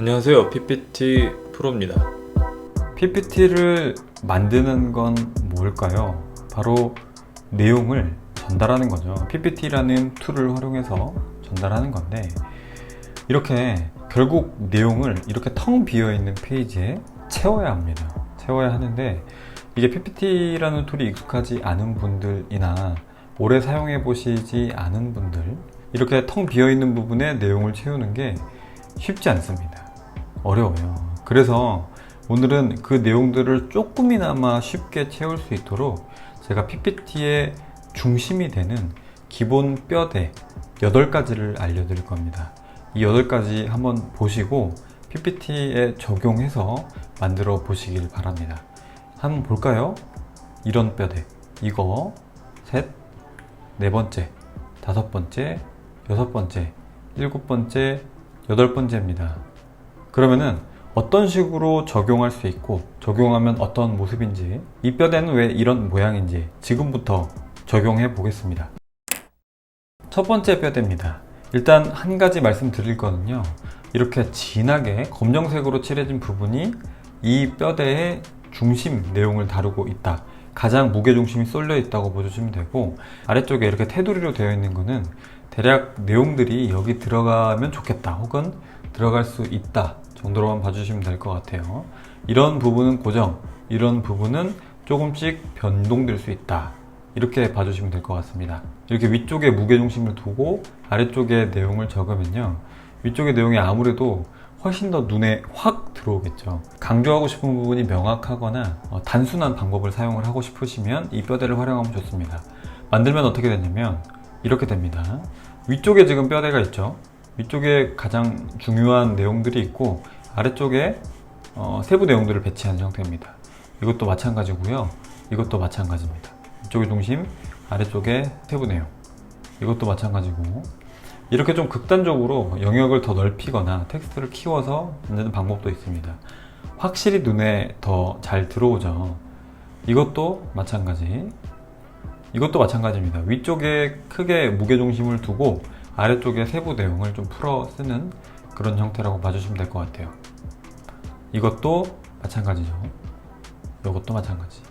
안녕하세요, PPT 프로입니다. PPT를 만드는 건 뭘까요? 바로 내용을 전달하는 거죠. PPT라는 툴을 활용해서 전달하는 건데, 이렇게 결국 내용을 이렇게 텅 비어 있는 페이지에 채워야 합니다. 채워야 하는데, 이게 PPT라는 툴이 익숙하지 않은 분들이나 오래 사용해 보시지 않은 분들, 이렇게 텅 비어 있는 부분에 내용을 채우는 게 쉽지 않습니다. 어려워요. 그래서 오늘은 그 내용들을 조금이나마 쉽게 채울 수 있도록 제가 PPT의 중심이 되는 기본 뼈대 8가지를 알려드릴 겁니다. 이 8가지 한번 보시고 PPT에 적용해서 만들어 보시길 바랍니다. 한번 볼까요? 이런 뼈대, 이거 셋, 네 번째, 다섯 번째, 여섯 번째, 일곱 번째, 여덟 번째입니다. 그러면은 어떤 식으로 적용할 수 있고 적용하면 어떤 모습인지, 이 뼈대는 왜 이런 모양인지 지금부터 적용해 보겠습니다. 첫 번째 뼈대입니다. 일단 한 가지 말씀드릴 거는요, 이렇게 진하게 검정색으로 칠해진 부분이 이 뼈대의 중심 내용을 다루고 있다, 가장 무게중심이 쏠려 있다고 보시면 되고, 아래쪽에 이렇게 테두리로 되어 있는 거는 대략 내용들이 여기 들어가면 좋겠다 혹은 들어갈 수 있다 정도로만 봐주시면 될 것 같아요. 이런 부분은 고정, 이런 부분은 조금씩 변동될 수 있다, 이렇게 봐주시면 될 것 같습니다. 이렇게 위쪽에 무게중심을 두고 아래쪽에 내용을 적으면요, 위쪽의 내용이 아무래도 훨씬 더 눈에 확 들어오겠죠. 강조하고 싶은 부분이 명확하거나 단순한 방법을 사용을 하고 싶으시면 이 뼈대를 활용하면 좋습니다. 만들면 어떻게 되냐면 이렇게 됩니다. 위쪽에 지금 뼈대가 있죠. 위쪽에 가장 중요한 내용들이 있고 아래쪽에 세부 내용들을 배치한 형태입니다. 이것도 마찬가지고요, 이것도 마찬가지입니다. 위쪽의 중심, 아래쪽에 세부 내용, 이것도 마찬가지고, 이렇게 좀 극단적으로 영역을 더 넓히거나 텍스트를 키워서 만드는 방법도 있습니다. 확실히 눈에 더 잘 들어오죠. 이것도 마찬가지, 이것도 마찬가지입니다. 위쪽에 크게 무게중심을 두고 아래쪽에 세부 내용을 좀 풀어 쓰는 그런 형태라고 봐주시면 될 것 같아요. 이것도 마찬가지죠. 이것도 마찬가지,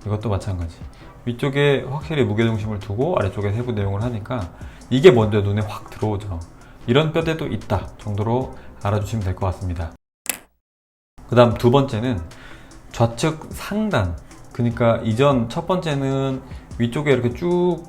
이것도 마찬가지. 위쪽에 확실히 무게중심을 두고 아래쪽에 세부 내용을 하니까 이게 먼저 눈에 확 들어오죠. 이런 뼈대도 있다 정도로 알아주시면 될 것 같습니다. 그 다음 두 번째는 좌측 상단. 그러니까 이전 첫 번째는 위쪽에 이렇게 쭉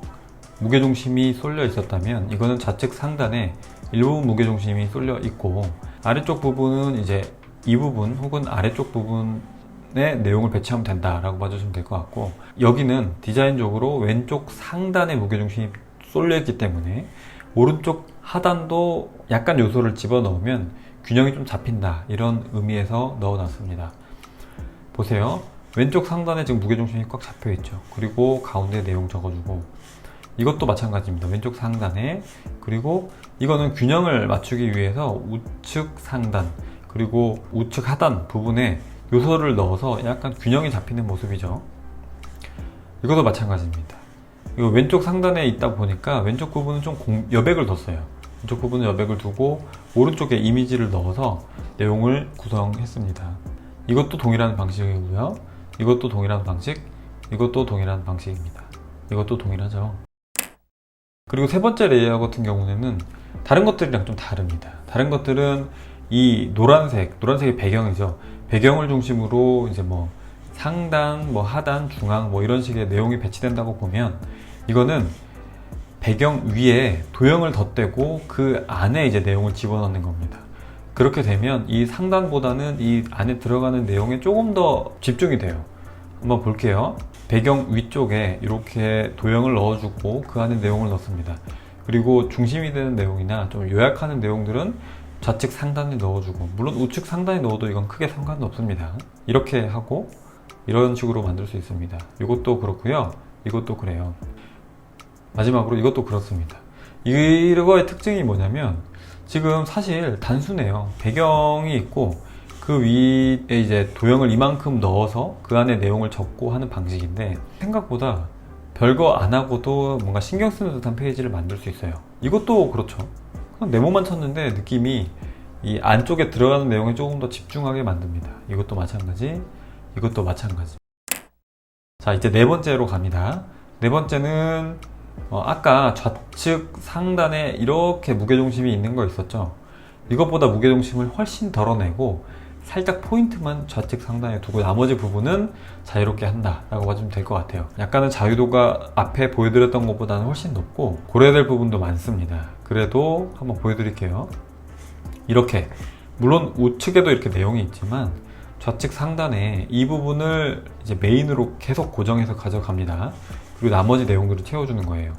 무게중심이 쏠려 있었다면, 이거는 좌측 상단에 일부분 무게중심이 쏠려 있고 아래쪽 부분은 이제 이 부분 혹은 아래쪽 부분에 내용을 배치하면 된다라고 봐주시면 될 것 같고, 여기는 디자인적으로 왼쪽 상단에 무게중심이 쏠려 있기 때문에 오른쪽 하단도 약간 요소를 집어넣으면 균형이 좀 잡힌다, 이런 의미에서 넣어놨습니다. 보세요. 왼쪽 상단에 지금 무게중심이 꽉 잡혀 있죠. 그리고 가운데 내용 적어주고, 이것도 마찬가지입니다. 왼쪽 상단에, 그리고 이거는 균형을 맞추기 위해서 우측 상단 그리고 우측 하단 부분에 요소를 넣어서 약간 균형이 잡히는 모습이죠. 이것도 마찬가지입니다. 이거 왼쪽 상단에 있다 보니까 왼쪽 부분은 좀 여백을 뒀어요. 왼쪽 부분은 여백을 두고 오른쪽에 이미지를 넣어서 내용을 구성했습니다. 이것도 동일한 방식이고요, 이것도 동일한 방식, 이것도 동일한 방식입니다. 이것도 동일하죠. 그리고 세 번째 레이아웃 같은 경우에는 다른 것들이랑 좀 다릅니다. 다른 것들은 이 노란색이 배경이죠. 배경을 중심으로 이제 뭐 상단, 뭐 하단, 중앙 뭐 이런 식의 내용이 배치된다고 보면, 이거는 배경 위에 도형을 덧대고 그 안에 이제 내용을 집어넣는 겁니다. 그렇게 되면 이 상단보다는 이 안에 들어가는 내용에 조금 더 집중이 돼요. 한번 볼게요. 배경 위쪽에 이렇게 도형을 넣어주고 그 안에 내용을 넣습니다. 그리고 중심이 되는 내용이나 좀 요약하는 내용들은 좌측 상단에 넣어주고, 물론 우측 상단에 넣어도 이건 크게 상관은 없습니다. 이렇게 하고 이런 식으로 만들 수 있습니다. 이것도 그렇고요, 이것도 그래요. 마지막으로 이것도 그렇습니다. 이거의 특징이 뭐냐면 지금 사실 단순해요. 배경이 있고 그 위에 이제 도형을 이만큼 넣어서 그 안에 내용을 적고 하는 방식인데, 생각보다 별거 안 하고도 뭔가 신경 쓰는 듯한 페이지를 만들 수 있어요. 이것도 그렇죠. 그냥 네모만 쳤는데 느낌이 이 안쪽에 들어가는 내용에 조금 더 집중하게 만듭니다. 이것도 마찬가지, 이것도 마찬가지. 자, 이제 네 번째로 갑니다. 네 번째는 아까 좌측 상단에 이렇게 무게중심이 있는 거 있었죠? 이것보다 무게중심을 훨씬 덜어내고 살짝 포인트만 좌측 상단에 두고 나머지 부분은 자유롭게 한다 라고 봐주면 될 것 같아요. 약간은 자유도가 앞에 보여드렸던 것보다는 훨씬 높고 고려해야 될 부분도 많습니다. 그래도 한번 보여드릴게요. 이렇게, 물론 우측에도 이렇게 내용이 있지만 좌측 상단에 이 부분을 이제 메인으로 계속 고정해서 가져갑니다. 그리고 나머지 내용들을 채워주는 거예요.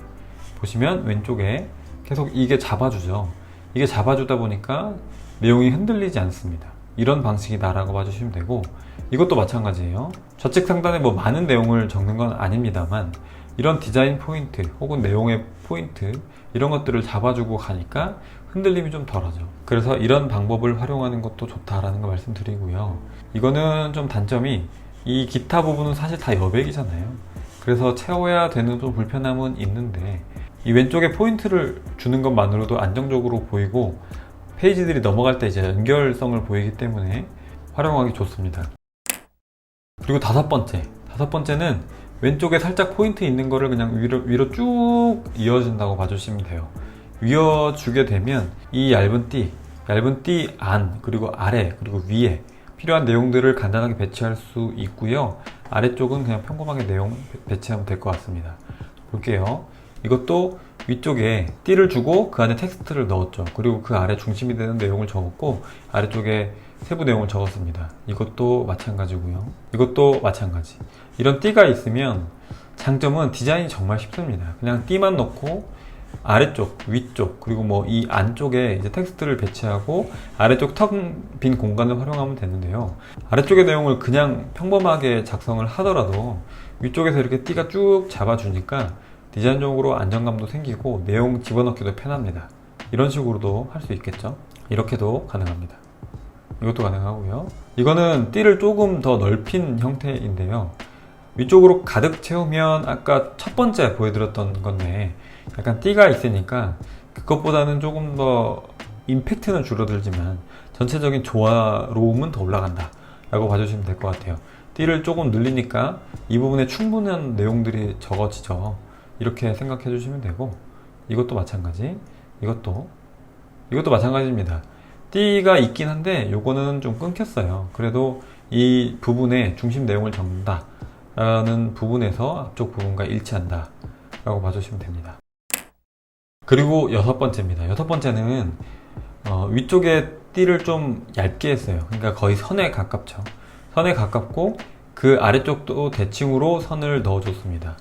보시면 왼쪽에 계속 이게 잡아주죠. 이게 잡아주다 보니까 내용이 흔들리지 않습니다. 이런 방식이다 라고 봐주시면 되고, 이것도 마찬가지예요. 좌측 상단에 뭐 많은 내용을 적는 건 아닙니다만 이런 디자인 포인트 혹은 내용의 포인트 이런 것들을 잡아주고 가니까 흔들림이 좀 덜하죠. 그래서 이런 방법을 활용하는 것도 좋다라는 거 말씀드리고요. 이거는 좀 단점이 이 기타 부분은 사실 다 여백이잖아요. 그래서 채워야 되는 좀 불편함은 있는데 이 왼쪽에 포인트를 주는 것만으로도 안정적으로 보이고 페이지들이 넘어갈 때 이제 연결성을 보이기 때문에 활용하기 좋습니다. 그리고 다섯 번째는 왼쪽에 살짝 포인트 있는 거를 그냥 위로 쭉 이어준다고 봐주시면 돼요. 이어주게 되면 이 얇은 띠 안, 그리고 아래, 그리고 위에 필요한 내용들을 간단하게 배치할 수 있고요. 아래쪽은 그냥 평범하게 내용 배치하면 될 것 같습니다. 볼게요. 이것도 위쪽에 띠를 주고 그 안에 텍스트를 넣었죠. 그리고 그 아래 중심이 되는 내용을 적었고 아래쪽에 세부 내용을 적었습니다. 이것도 마찬가지고요. 이것도 마찬가지. 이런 띠가 있으면 장점은 디자인이 정말 쉽습니다. 그냥 띠만 넣고 아래쪽, 위쪽, 그리고 뭐 이 안쪽에 이제 텍스트를 배치하고 아래쪽 텅 빈 공간을 활용하면 되는데요. 아래쪽의 내용을 그냥 평범하게 작성을 하더라도 위쪽에서 이렇게 띠가 쭉 잡아주니까 디자인적으로 안정감도 생기고 내용 집어넣기도 편합니다. 이런 식으로도 할 수 있겠죠. 이렇게도 가능합니다. 이것도 가능하고요. 이거는 띠를 조금 더 넓힌 형태인데요. 위쪽으로 가득 채우면 아까 첫 번째 보여드렸던 건데 약간 띠가 있으니까 그것보다는 조금 더 임팩트는 줄어들지만 전체적인 조화로움은 더 올라간다 라고 봐주시면 될 것 같아요. 띠를 조금 늘리니까 이 부분에 충분한 내용들이 적어지죠. 이렇게 생각해 주시면 되고, 이것도 마찬가지, 이것도 마찬가지입니다. 띠가 있긴 한데 요거는 좀 끊겼어요. 그래도 이 부분에 중심 내용을 적는다 라는 부분에서 앞쪽 부분과 일치한다 라고 봐주시면 됩니다. 그리고 여섯 번째입니다. 여섯 번째는 위쪽에 띠를 좀 얇게 했어요. 그러니까 거의 선에 가깝죠. 선에 가깝고 그 아래쪽도 대칭으로 선을 넣어줬습니다.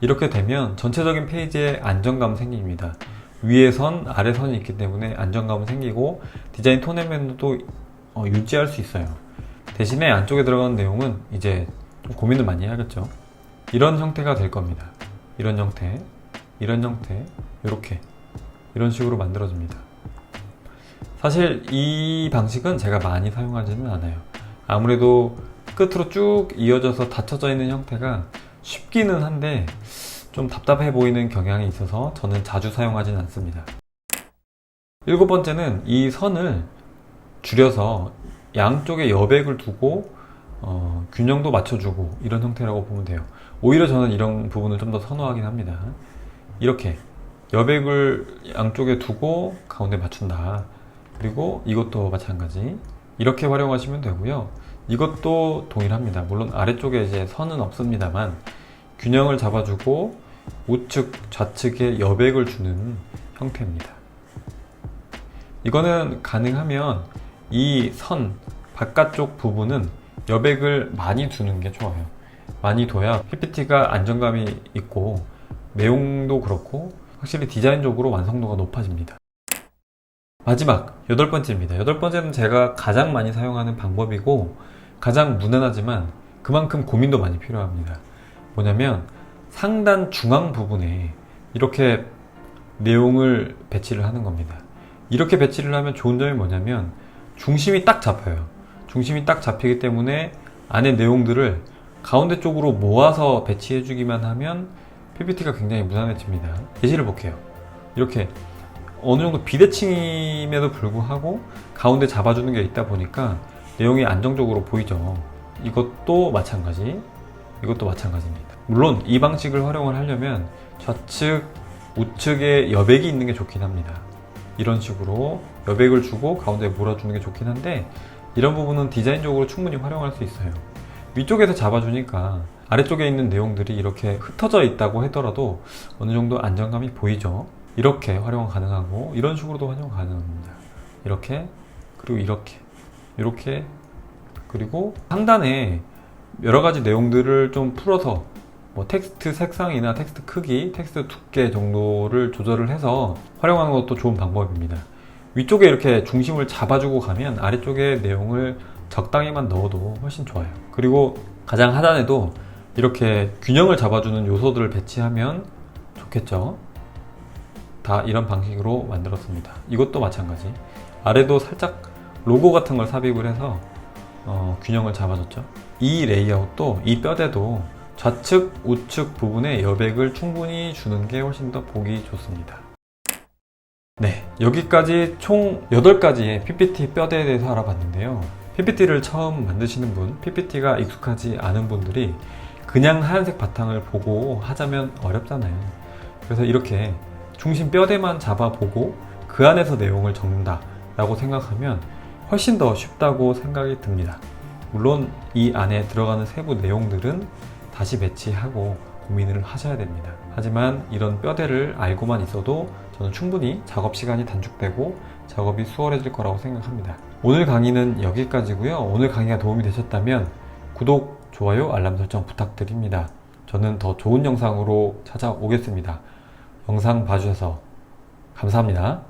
이렇게 되면 전체적인 페이지에 안정감 생깁니다. 위에 선, 아래 선이 있기 때문에 안정감은 생기고 디자인 톤앤매너도 유지할 수 있어요. 대신에 안쪽에 들어가는 내용은 이제 좀 고민을 많이 해야겠죠. 이런 형태가 될 겁니다. 이런 형태, 이런 식으로 만들어집니다. 사실 이 방식은 제가 많이 사용하지는 않아요. 아무래도 끝으로 쭉 이어져서 닫혀져 있는 형태가 쉽기는 한데 좀 답답해 보이는 경향이 있어서 저는 자주 사용하지는 않습니다. 일곱 번째는 이 선을 줄여서 양쪽에 여백을 두고 균형도 맞춰주고 이런 형태라고 보면 돼요. 오히려 저는 이런 부분을 좀 더 선호하긴 합니다. 이렇게 여백을 양쪽에 두고 가운데 맞춘다. 그리고 이것도 마찬가지. 이렇게 활용하시면 되고요. 이것도 동일합니다. 물론 아래쪽에 이제 선은 없습니다만 균형을 잡아주고 우측, 좌측에 여백을 주는 형태입니다. 이거는 가능하면 이 선 바깥쪽 부분은 여백을 많이 두는 게 좋아요. 많이 둬야 PPT가 안정감이 있고 내용도 그렇고 확실히 디자인적으로 완성도가 높아집니다. 마지막 여덟 번째입니다. 여덟 번째는 제가 가장 많이 사용하는 방법이고 가장 무난하지만 그만큼 고민도 많이 필요합니다. 뭐냐면 상단 중앙 부분에 이렇게 내용을 배치를 하는 겁니다. 이렇게 배치를 하면 좋은 점이 뭐냐면 중심이 딱 잡혀요. 중심이 딱 잡히기 때문에 안에 내용들을 가운데 쪽으로 모아서 배치해 주기만 하면 PPT가 굉장히 무난해집니다. 예시를 볼게요. 이렇게 어느 정도 비대칭임에도 불구하고 가운데 잡아주는 게 있다 보니까 내용이 안정적으로 보이죠. 이것도 마찬가지, 이것도 마찬가지입니다. 물론 이 방식을 활용을 하려면 좌측, 우측에 여백이 있는 게 좋긴 합니다. 이런 식으로 여백을 주고 가운데에 몰아주는 게 좋긴 한데, 이런 부분은 디자인적으로 충분히 활용할 수 있어요. 위쪽에서 잡아주니까 아래쪽에 있는 내용들이 이렇게 흩어져 있다고 하더라도 어느 정도 안정감이 보이죠. 이렇게 활용 가능하고, 이런 식으로도 활용 가능합니다. 이렇게, 그리고 이렇게, 그리고 상단에 여러 가지 내용들을 좀 풀어서 뭐 텍스트 색상이나 텍스트 크기, 텍스트 두께 정도를 조절을 해서 활용하는 것도 좋은 방법입니다. 위쪽에 이렇게 중심을 잡아주고 가면 아래쪽에 내용을 적당히만 넣어도 훨씬 좋아요. 그리고 가장 하단에도 이렇게 균형을 잡아주는 요소들을 배치하면 좋겠죠. 다 이런 방식으로 만들었습니다. 이것도 마찬가지. 아래도 살짝 로고 같은 걸 삽입을 해서 균형을 잡아줬죠. 이 레이아웃도, 이 뼈대도 좌측, 우측 부분에 여백을 충분히 주는 게 훨씬 더 보기 좋습니다. 네, 여기까지 총 8가지의 PPT 뼈대에 대해서 알아봤는데요. PPT를 처음 만드시는 분, PPT가 익숙하지 않은 분들이 그냥 하얀색 바탕을 보고 하자면 어렵잖아요. 그래서 이렇게 중심 뼈대만 잡아보고 그 안에서 내용을 적는다 라고 생각하면 훨씬 더 쉽다고 생각이 듭니다. 물론 이 안에 들어가는 세부 내용들은 다시 배치하고 고민을 하셔야 됩니다. 하지만 이런 뼈대를 알고만 있어도 저는 충분히 작업 시간이 단축되고 작업이 수월해질 거라고 생각합니다. 오늘 강의는 여기까지고요. 오늘 강의가 도움이 되셨다면 구독, 좋아요, 알람 설정 부탁드립니다. 저는 더 좋은 영상으로 찾아오겠습니다. 영상 봐주셔서 감사합니다.